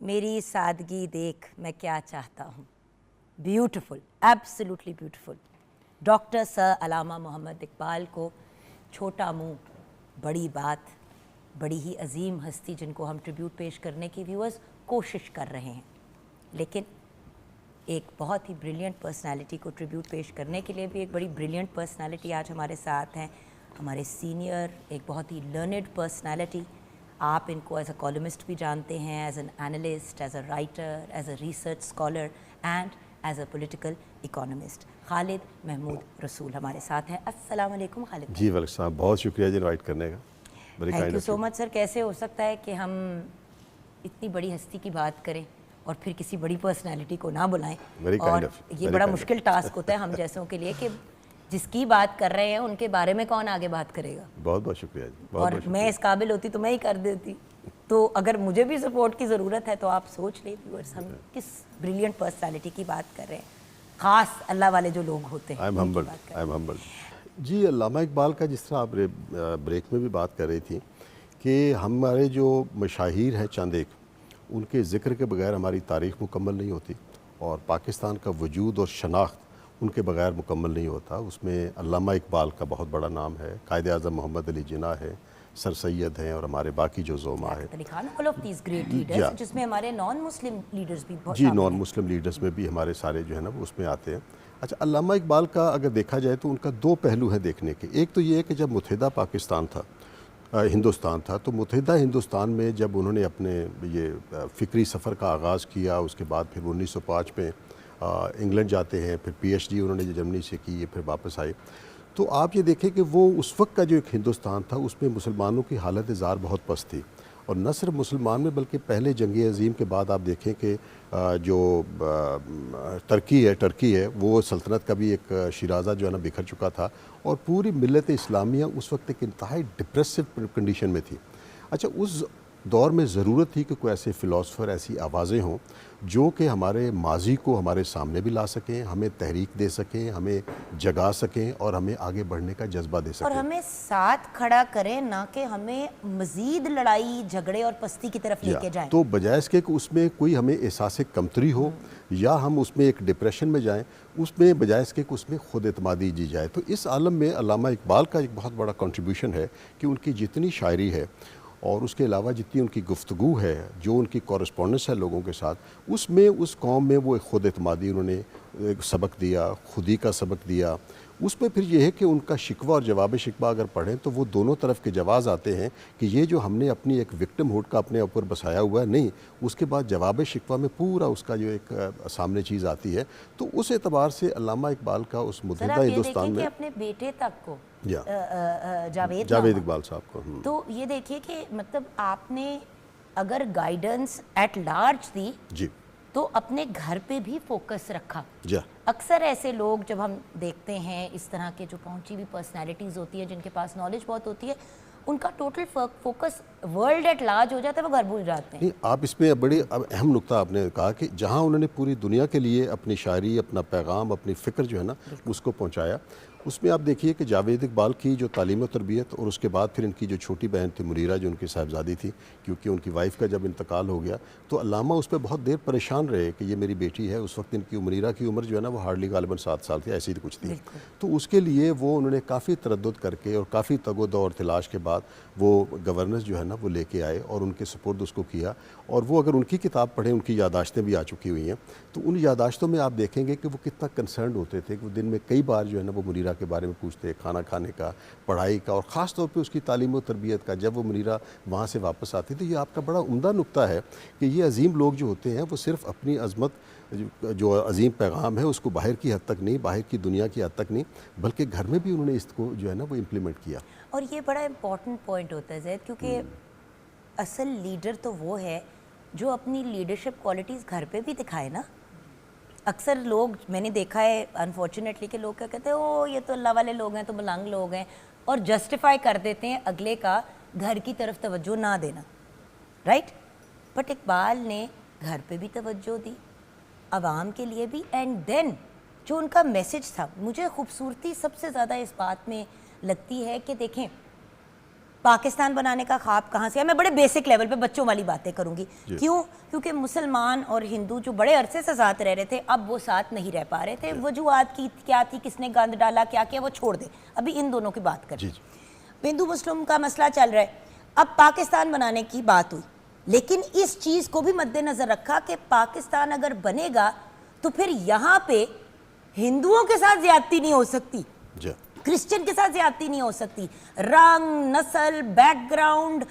मेरी सादगी देख मैं क्या चाहता हूँ। Beautiful, absolutely beautiful. Doctor sir Allama Mohammad Iqbal को छोटा मुंह बड़ी बात, बड़ी ही अजीम हस्ती जिनको हम ट्रिब्यूट पेश करने की व्यूअर्स कोशिश कर रहे हैं, लेकिन एक बहुत ही ब्रिलियंट पर्सनालिटी को ट्रिब्यूट पेश करने के लिए भी एक बड़ी ब्रिलियंट पर्सनालिटी आज हमारे साथ हैं। हमारे सीनियर, एक बहुत ही लर्नड पर्सनालिटी। आप इनको एज अ कॉलमिस्ट भी जानते हैं, as an analyst, as a writer, as a research scholar and as a political economist. Khalid Mahmood Rasool हमारे साथ हैं। अस्सलाम वालेकुम खालिद जी वालेकुम सलाम, बहुत शुक्रिया जी इनवाइट करने का। Thank you so much sir. कैसे हो सकता है कि हम इतनी बड़ी हस्ती की बात करें और फिर किसी बड़ी पर्सनालिटी को ना बुलाएं, और ये बड़ा मुश्किल टास्क होता है हम जैसों के लिए कि जिसकी बात कर रहे हैं उनके बारे में कौन आगे बात करेगा। बहुत बहुत शुक्रिया जी, बहुत और बहुत मैं इस काबिल होती तो मैं ही कर देती। तो अगर मुझे भी सपोर्ट की ज़रूरत है तो आप सोच लें व्यूअर्स, हम किस ब्रिलियंट पर्सनालिटी की बात कर रहे हैं। ख़ास अल्लाह वाले जो लोग होते हैं, आई एम हम्बल। जी, अल्लामा इकबाल का जिस तरह आप ब्रेक में भी बात कर रही थी कि हमारे जो मशाहिर हैं चंद एक, उनके ज़िक्र के बगैर हमारी तारीख़ मुकम्मल नहीं होती, और पाकिस्तान का वजूद और शनाख्त उनके बगैर मुकम्मल नहीं होता। उसमें अल्लामा इकबाल का बहुत बड़ा नाम है, कायद आज़म मोहम्मद अली जिन्ना है, सर सैयद हैं, और हमारे बाकी जो ज़ोमा है, जिसमें हमारे नॉन मुस्लिम लीडर्स भी बहुत जी, नॉन मुस्लिम लीडर्स में भी हमारे सारे जो है ना वो उसमें आते हैं। अच्छा, अल्लामा इकबाल का अगर देखा जाए तो उनका दो पहलू हैं देखने के। एक तो ये है कि जब मुत्तहिदा पाकिस्तान था, हिंदुस्तान था, तो मुत्तहिदा हिंदुस्तान में जब उन्होंने अपने ये फ़िक्री सफ़र का आगाज़ किया, उसके बाद फिर 1905 में इंग्लैंड जाते हैं, फिर पीएचडी उन्होंने जर्मनी से की, फिर वापस आए। तो आप ये देखें कि वो उस वक्त का जो एक हिंदुस्तान था उसमें मुसलमानों की हालत ज़ार बहुत पस्त थी, और न सिर्फ मुसलमान में बल्कि पहले जंग अज़ीम के बाद आप देखें कि जो टर्की है वो सल्तनत का भी एक शिराज़ा जो है ना बिखर चुका था, और पूरी मिल्लत इस्लामिया उस वक्त एक इंतहाई डिप्रेसिव कंडीशन में थी। अच्छा, उस दौर में ज़रूरत थी कि कोई ऐसे फ़िलासफ़र, ऐसी आवाज़ें हों जो कि हमारे माजी को हमारे सामने भी ला सकें, हमें तहरीक दे सकें, हमें जगा सकें और हमें आगे बढ़ने का जज्बा दे सकें, और हमें साथ खड़ा करें, ना कि हमें मज़ीद लड़ाई झगड़े और पस्ती की तरफ लेके जाएं। तो बजाय इसके कि उसमें कोई हमें एहसास कमतरी हो या हम उसमें एक डिप्रेशन में जाएं, उसमें बजाय इसके कि उसमें खुद एतमादी दी जाए। तो इस आलम में अल्लामा इकबाल का एक बहुत बड़ा कंट्रीब्यूशन है कि उनकी जितनी शायरी है और उसके अलावा जितनी उनकी गुफ्तगू है, जो उनकी कॉरस्पॉन्डेंस है लोगों के साथ, उसमें उस कौम में वो एक खुद एतमादी उन्होंने एक सबक दिया, खुदी का सबक दिया। उसमें फिर ये है कि उनका शिकवा और जवाब शिकवा अगर पढ़ें तो वो दोनों तरफ के जवाज़ आते हैं कि ये जो हमने अपनी एक विक्टिम हुड का अपने ऊपर बसाया हुआ है, नहीं, उसके बाद जवाब शिकवा में पूरा उसका जो एक सामने चीज़ आती है। तो उस एतबार से अल्लामा इकबाल का उस मुत्तहिदा हिंदुस्तान में अपने बेटे तक को जावेद इकबाल साहब को, तो ये देखिए कि मतलब आपने अगर गाइडेंस एट लार्ज दी जी, तो अपने घर पे भी फोकस रखा। जी, अक्सर ऐसे लोग जब हम देखते हैं, इस तरह के जो पहुंची हुई पर्सनालिटीज़ होती है, जिनके पास नॉलेज बहुत होती है, उनका total focus world at large हो जाता है, वो घर भूल जाते हैं। नहीं, आप इसमें बड़ी अहम नुक्ता आपने कहा कि जहाँ उन्होंने पूरी दुनिया के लिए अपनी शायरी, अपना पैगाम, अपनी फ़िक्र जो है ना उसको पहुँचाया, उसमें आप देखिए कि जावेद इकबाल की जो तालीम और तरबियत, और उसके बाद फिर इनकी जो छोटी बहन थी मुनीरा, जो उनकी साहबजादी थी, क्योंकि उनकी वाइफ का जब इंतकाल हो गया तो अल्लामा उस पर बहुत देर परेशान रहे कि ये मेरी बेटी है। उस वक्त इनकी मुनीरा की उम्र जो है ना वो हार्डली गालिबन 7 साल थी, ऐसी कुछ थी। तो उसके लिए वो उन्होंने काफ़ी तरद्दुद करके और काफ़ी तगोदो और तलाश के बाद वो गवर्नेंस जो है ना वो लेके आए और उनके सुपुर्द उसको किया। और वो अगर उनकी किताब पढ़ें, उनकी यादाश्तें भी आ चुकी हुई हैं, तो उन यादाश्तों में आप देखेंगे कि वो कितना कंसर्न होते थे कि वो दिन में कई बार जो है ना वो मुनीरा के बारे में पूछते, खाना खाने का, पढ़ाई का, और ख़ास तौर पे उसकी तालीम और तरबियत का। जब वो मुनीरा वहाँ से वापस आती तो ये आपका बड़ा उम्दा नुक्ता है कि ये अजीम लोग जो होते हैं वो सिर्फ़ अपनी अज़मत, जो अजीम पैगाम है उसको बाहर की हद तक नहीं, बाहर की दुनिया की हद तक नहीं, बल्कि घर में भी उन्होंने इसको जो है ना वो इम्प्लीमेंट किया। और ये बड़ा इम्पॉर्टेंट पॉइंट होता है ज़ैद, क्योंकि असल लीडर तो वो है जो अपनी लीडरशिप क्वालिटीज़ घर पे भी दिखाए ना। अक्सर लोग, मैंने देखा है अनफॉर्चुनेटली, कि लोग क्या कहते हैं, ओ ये तो अल्लाह वाले लोग हैं, तो मलंग लोग हैं, और जस्टिफाई कर देते हैं अगले का घर की तरफ तवज्जो ना देना, राइट। बट इकबाल ने घर पे भी तवज्जो दी, आवाम के लिए भी, एंड देन जो उनका मैसेज था, मुझे खूबसूरती सबसे ज़्यादा इस बात में लगती है कि देखें, पाकिस्तान बनाने का ख्वाब कहाँ से है? मैं बड़े बेसिक लेवल पे बच्चों वाली बातें करूंगी। क्यों? क्योंकि मुसलमान और हिंदू जो बड़े अरसे से साथ रह रहे थे, अब वो साथ नहीं रह पा रहे थे। वजूहात की क्या थी, किसने गंद डाला, क्या किया, वो छोड़ दे, अभी इन दोनों की बात करें। हिंदू मुस्लिम का मसला चल रहा है, अब पाकिस्तान बनाने की बात हुई, लेकिन इस चीज़ को भी मद्देनज़र रखा कि पाकिस्तान अगर बनेगा तो फिर यहाँ पे हिंदुओं के साथ ज्यादती नहीं हो सकती, क्रिश्चियन के साथ ज्यादती नहीं हो सकती, रंग, नस्ल, बैकग्राउंड,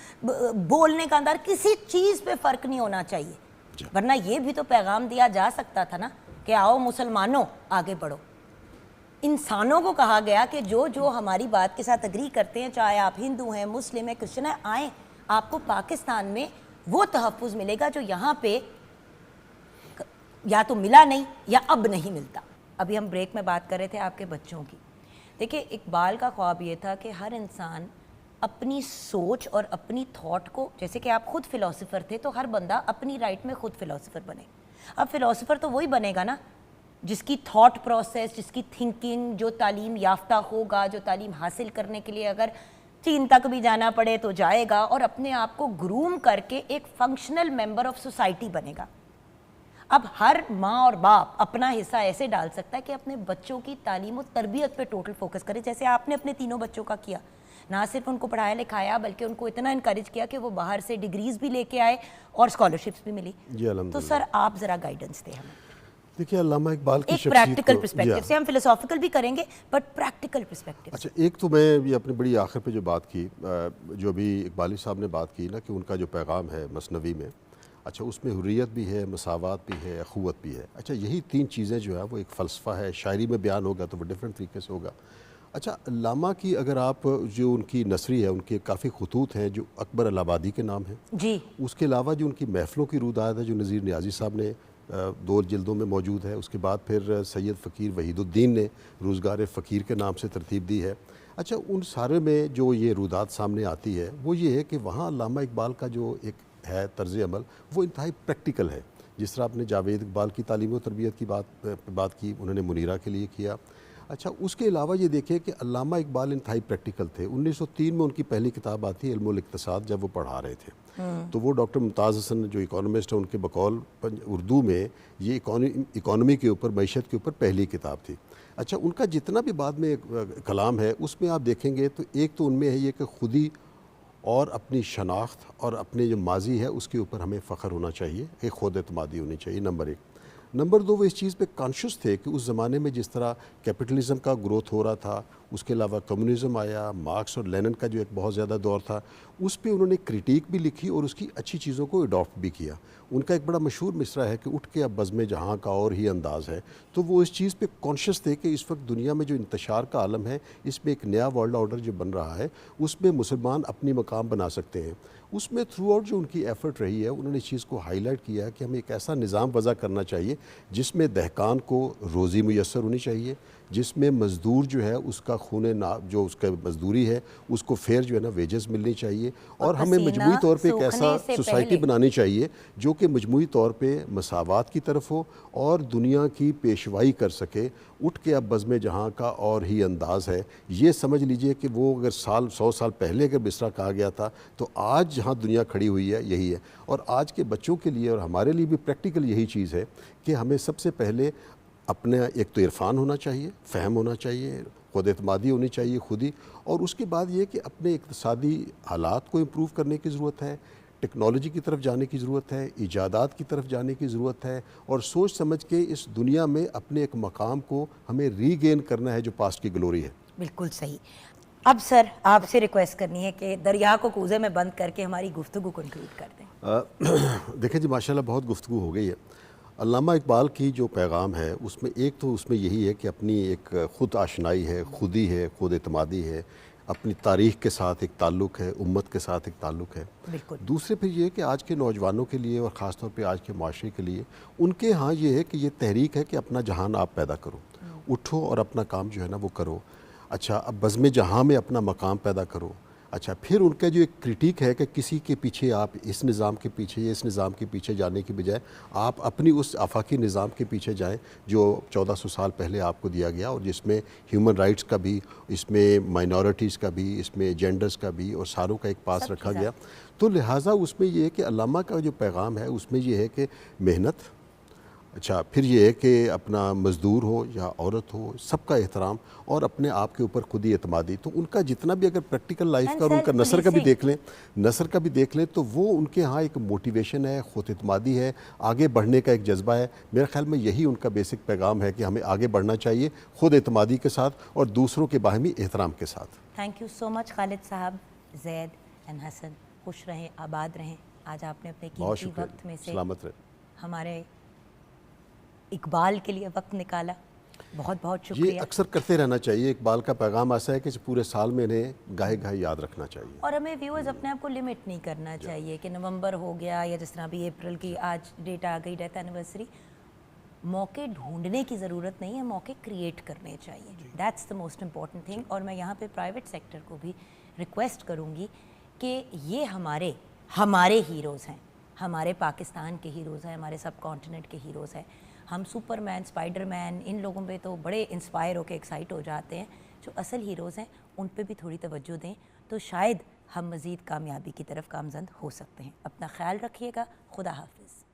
बोलने का अंदाज, किसी चीज़ पे फ़र्क नहीं होना चाहिए। वरना ये भी तो पैगाम दिया जा सकता था ना कि आओ मुसलमानों आगे बढ़ो। इंसानों को कहा गया कि जो जो हमारी बात के साथ अग्री करते हैं, चाहे आप हिंदू हैं, मुस्लिम हैं, क्रिश्चियन हैं, आए, आपको पाकिस्तान में वो तहफ़्फ़ुज़ मिलेगा जो यहाँ पे या तो मिला नहीं या अब नहीं मिलता। अभी हम ब्रेक में बात कर रहे थे आपके बच्चों की। देखिए, इकबाल का ख्वाब ये था कि हर इंसान अपनी सोच और अपनी थॉट को, जैसे कि आप खुद फ़िलासफ़र थे, तो हर बंदा अपनी राइट में खुद फ़िलासफ़र बने। अब फ़िलासफ़र तो वही बनेगा ना जिसकी थॉट प्रोसेस, जिसकी थिंकिंग, जो तालीम याफ्ता होगा, जो तालीम हासिल करने के लिए अगर चीन तक भी जाना पड़े तो जाएगा और अपने आप को ग्रूम करके एक फंक्शनल मेंबर ऑफ सोसाइटी बनेगा। अब हर माँ और बाप अपना हिस्सा ऐसे डाल सकता है कि अपने बच्चों की तालीम और तरबियत पे टोटल फोकस करे, जैसे आपने अपने तीनों बच्चों का किया। ना सिर्फ उनको पढ़ाया लिखाया, बल्कि उनको इतना इनकरेज किया कि वो बाहर से डिग्रीज भी लेके आए और स्कॉलरशिप्स भी मिली। तो सर, आप ज़रा गाइडेंस दें हमें। देखिए, अल्लामा इकबाल की एक प्रैक्टिकल पर्सपेक्टिव से, हम फिलोसॉफिकल भी करेंगे बट प्रैक्टिकल पर्सपेक्टिव। अच्छा, एक तो मैं ये अपनी बड़ी आखिर पे जो बात की, जो भी इकबाली साहब ने बात की ना, कि उनका जो पैगाम है मसनवी में, अच्छा, उसमें हुर्रियत भी है, मसावात भी है, अखुवत भी है। अच्छा, यही तीन चीज़ें जो है वो एक फ़लसफ़ा है। शायरी में बयान होगा तो वो डिफरेंट तरीके से होगा। अच्छा, अल्लामा की अगर आप जो उनकी नसरी है, उनके काफ़ी खतूत हैं जो अकबर अलाहाबादी के नाम हैं जी। उसके अलावा जो उनकी महफ़िलों की रुदायत है जो नज़ीर नियाज़ी साहब ने 2 जिल्दों में मौजूद है। उसके बाद फिर सैयद फ़कीर वहीदुद्दीन ने रोज़गार फ़कीर के नाम से तरतीब दी है। अच्छा, उन सारे में जो ये रुदात सामने आती है वो ये है कि वहाँ अल्लामा इकबाल का जो एक है तर्ज़ अमल, वो इंतहाई प्रैक्टिकल है। जिस तरह आपने जावेद इकबाल की तालीम और तरबियत की बात की, उन्होंने मुनीरा के लिए किया। अच्छा, उसके अलावा ये देखें कि अल्लामा इकबाल इंतहाई प्रैक्टिकल थे। 1903 में उनकी पहली किताब आती है इल्मुल इक्तिसाद, जब वो पढ़ा रहे थे। तो वो डॉक्टर मुमताज़ हसन जो इकोनॉमिस्ट है, उनके बकौल उर्दू में ये इकोनॉमी के ऊपर, मईशत के ऊपर पहली किताब थी। अच्छा, उनका जितना भी बाद में कलाम है उसमें आप देखेंगे तो एक तो उनमें है ये कि खुदी और अपनी शनाख्त और अपने जो माजी है उसके ऊपर हमें फ़ख्र होना चाहिए, एक खुद एतमादी होनी चाहिए, नंबर 1। नंबर 2, वो इस चीज़ पे कॉन्शियस थे कि उस ज़माने में जिस तरह कैपिटलिज़म का ग्रोथ हो रहा था, उसके अलावा कम्युनिज़म आया, मार्क्स और लेनिन का जो एक बहुत ज़्यादा दौर था, उस पे उन्होंने क्रिटिक भी लिखी और उसकी अच्छी चीज़ों को अडॉप्ट भी किया। उनका एक बड़ा मशहूर मिसरा है कि उठ के अब बज़्म जहाँ का और ही अंदाज़ है। तो वो इस चीज़ पे कॉन्शियस थे कि इस वक्त दुनिया में जो इंतशार का आलम है, इसमें एक नया वर्ल्ड ऑर्डर जो बन रहा है, उसमें मुसलमान अपनी मकाम बना सकते हैं। उसमें थ्रू आउट जो उनकी एफ़र्ट रही है, उन्होंने इस चीज़ को हाईलाइट किया कि हमें एक ऐसा निज़ाम वज़ा करना चाहिए जिसमें दहकान को रोज़ी मुयस्सर होनी चाहिए, जिसमें मज़दूर जो है उसका खूने ना, जो उसका मज़दूरी है उसको फेयर जो है ना वेजेस मिलनी चाहिए, और हमें मजमूई तौर पे एक ऐसा सोसाइटी बनानी चाहिए जो कि मजमूई तौर पे मसावात की तरफ हो और दुनिया की पेशवाई कर सके। उठ के अब बज़्म जहाँ का और ही अंदाज़ है, ये समझ लीजिए कि वो अगर 100 साल पहले अगर मिसरा कहा गया था तो आज जहाँ दुनिया खड़ी हुई है यही है। और आज के बच्चों के लिए और हमारे लिए भी प्रैक्टिकल यही चीज़ है कि हमें सबसे पहले अपने एक तो इरफान होना चाहिए, फ़हम होना चाहिए, खुद एतमादी होनी चाहिए खुदी, और उसके बाद ये कि अपने इक़्तिसादी हालात को इम्प्रूव करने की ज़रूरत है, टेक्नोलॉजी की तरफ जाने की ज़रूरत है, इजादात की तरफ जाने की ज़रूरत है, और सोच समझ के इस दुनिया में अपने एक मकाम को हमें रीगेन करना है जो पास्ट की ग्लोरी है। बिल्कुल सही। अब सर, आपसे रिक्वेस्ट करनी है कि दरिया को कूज़े में बंद करके हमारी गुफ्तगू कंक्लूड कर दें। देखिए जी, माशाल्लाह बहुत गुफ्तगू हो गई है। अल्लामा इकबाल की जो पैगाम है उसमें एक तो उसमें यही है कि अपनी एक ख़ुद आशनाई है, खुदी है, खुद एतमादी है, अपनी तारीख़ के साथ एक ताल्लुक़ है, उम्मत के साथ एक ताल्लुक़ है। बिल्कुल। दूसरे फिर ये कि आज के नौजवानों के लिए और ख़ास तौर पे आज के माशरे के लिए उनके यहाँ ये है कि ये तहरीक है कि अपना जहान आप पैदा करो, उठो और अपना काम जो है ना वो करो। अच्छा, अब बज़्म जहाँ में अपना मकाम पैदा करो। अच्छा, फिर उनका जो एक क्रिटिक है कि किसी के पीछे आप इस निज़ाम के पीछे या इस निज़ाम के पीछे जाने की बजाय आप अपनी उस आफाकी निज़ाम के पीछे जाएं जो 1400 साल पहले आपको दिया गया और जिसमें ह्यूमन राइट्स का भी, इसमें माइनॉरिटीज़ का भी, इसमें जेंडर्स का भी और सारों का एक पास रखा गया। तो लिहाजा उसमें ये है कि अल्लामा का जो पैगाम है उसमें ये है कि मेहनत, अच्छा फिर ये है कि अपना मज़दूर हो या औरत हो, सबका एहतराम और अपने आप के ऊपर खुद ही एतमादी। तो उनका जितना भी अगर प्रैक्टिकल लाइफ का और उनका नसर का भी देख लें, तो वो उनके यहाँ एक मोटिवेशन है, खुद एतमादी है, आगे बढ़ने का एक जज्बा है। मेरे ख्याल में यही उनका बेसिक पैगाम है कि हमें आगे बढ़ना चाहिए खुद एतमादी के साथ और दूसरों के बाहमी एहतराम के साथ। Thank you so much Khalid साहब, जैद एंड हसन, खुश रहें, आबाद रहें। आज आपने अपने कीमती वक्त में से सलामत रहे, हमारे इकबाल के लिए वक्त निकाला, बहुत बहुत शुक्रिया। ये अक्सर करते रहना चाहिए। इकबाल का पैगाम ऐसा है कि पूरे साल में इन्हें गाहे गाहे याद रखना चाहिए और हमें व्यूअर्स अपने आप को लिमिट नहीं करना चाहिए कि नवंबर हो गया या जिस तरह भी अप्रैल की आज डेट आ गई, डेथ एनिवर्सरी। मौके ढूंढने की ज़रूरत नहीं है, मौके क्रिएट करने चाहिए। That's the most important thing. और मैं यहाँ पे प्राइवेट सेक्टर को भी रिक्वेस्ट करूँगी कि ये हमारे हीरोज़ हैं, हमारे पाकिस्तान के हीरोज़ हैं, हमारे सब कॉन्टिनेंट के हीरोज़ हैं। हम सुपरमैन, स्पाइडरमैन, इन लोगों पे तो बड़े इंस्पायर होकर एक्साइट हो जाते हैं। जो असल हीरोज़ हैं उन पे भी थोड़ी तवज्जो दें तो शायद हम मज़ीद कामयाबी की तरफ गामज़द हो सकते हैं। अपना ख्याल रखिएगा। खुदा हाफिज़।